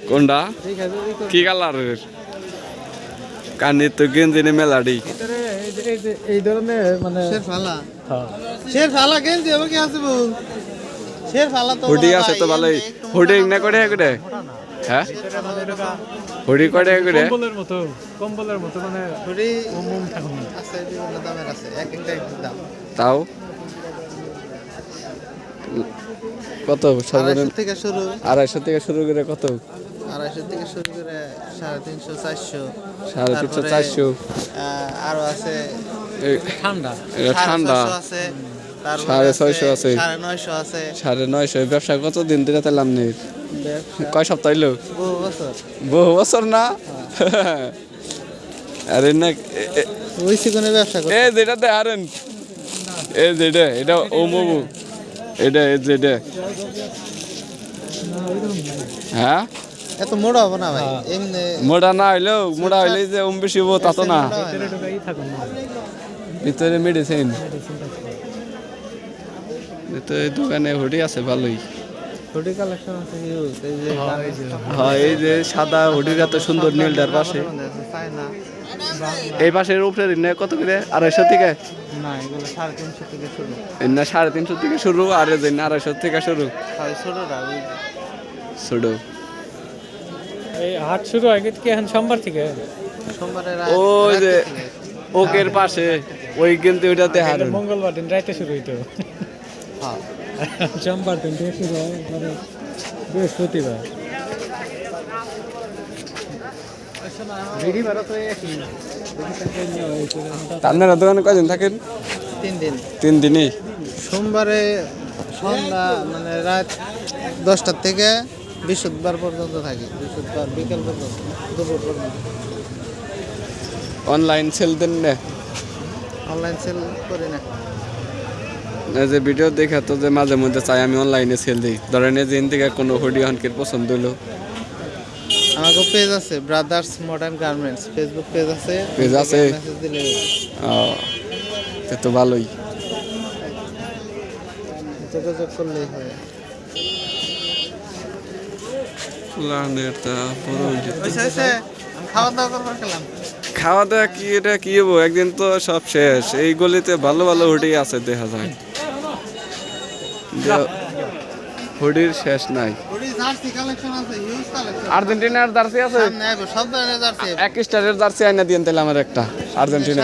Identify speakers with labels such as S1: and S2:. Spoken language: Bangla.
S1: কোনটা কি কালারের কানের তো গেঞ্জি নে মেলাডি
S2: এই ধরনের মানে শের ফালা গেঞ্জি হবে কি আছে বউ শের ফালা তো
S1: হুডি আছে তো ভালোই হুডি না করে করে হ্যাঁ হুডি করে করে
S2: কম্বলের মতো মানে হুডি আছে বিভিন্ন দামের আছে এক একটা দাম
S1: তাও কত সর্বনিম্ন
S2: 250 থেকে শুরু
S1: 250 থেকে শুরু করে কত
S2: 250 থেকে শুরু করে 350 400
S1: 350 400
S2: আরো আছে ঠান্ডা
S1: এটা ঠান্ডা
S2: আছে
S1: 650 আছে
S2: 950 আছে
S1: 950 ব্যবসা কত দিন ধরে তেলাম নেই কয় সপ্তাহ হইলো বহু বছর না আরে না
S2: ওই সিজনে ব্যবসা করে
S1: এই যেটাতে আরেন এই যেটা এটা ও মবু এটা এই যেটা হ্যাঁ
S2: এত মোড়া হবে না ভাই এমনি
S1: মোড়া না হইলেও মোড়া হইলে যে বেশি হবো তা তো না ভিতরে মেডিসিন ভিতরে দোকানে হুডি আছে ভালোই
S2: হুডি কালেকশন আছে এই যে
S1: হ্যাঁ এই যে সাদা হুডির এত সুন্দর নীলটার পাশে এই পাশের উপরে কত করে 250 থেকে
S2: না এগুলো 350 থেকে শুরু
S1: না 350 থেকে শুরু আর এই যে 250 থেকে শুরু ছোট
S2: এই হাট শুরু হয় কি এখন সোমবার থেকে সোমবারের
S1: ওই যে ওকের পাশে ওই কিন্তু ওইটাতে হারুন
S2: মঙ্গলবার দিন রাতে শুরু হইতো হ্যাঁ সোমবার দিন থেকে শুরু হয় মানে বৃহস্পতিবার
S1: আপনারা দোকানে কয়দিন থাকেন
S2: 3 দিন
S1: 3 দিনই
S2: সোমবারে সন্ধ্যা মানে রাত 10টা থেকে বৃহস্পতিবার পর্যন্ত থাকি বৃহস্পতিবার বিকেল পর্যন্ত দুপুর পর্যন্ত
S1: অনলাইন সেল দেন না
S2: অনলাইন সেল করি না
S1: এই যে ভিডিও দেখা তো যে মাঝে মধ্যে চাই আমি অনলাইনে সেল দিই ধরেন এই যে থেকে কোনো হুডি হনকের পছন্দ হলো
S2: আমাকে পেজ আছে brothers modern garments Facebook page আছে মেসেজ দিলে
S1: তো ভালোই
S2: যোগাযোগ করলেই হয়
S1: খাওয়া দাওয়া কি এটা কি হবো একদিন তো সব শেষ এই গলিতে ভালো ভালো হুডি আছে দেখা যায় হুডির শেষ নাই আর্জেন্টিনার জার্সি আছে
S2: সব ধরনের জার্সি
S1: এক স্টারের জার্সি আইনা দিয়েন তাহলে আমার একটা আর্জেন্টিনা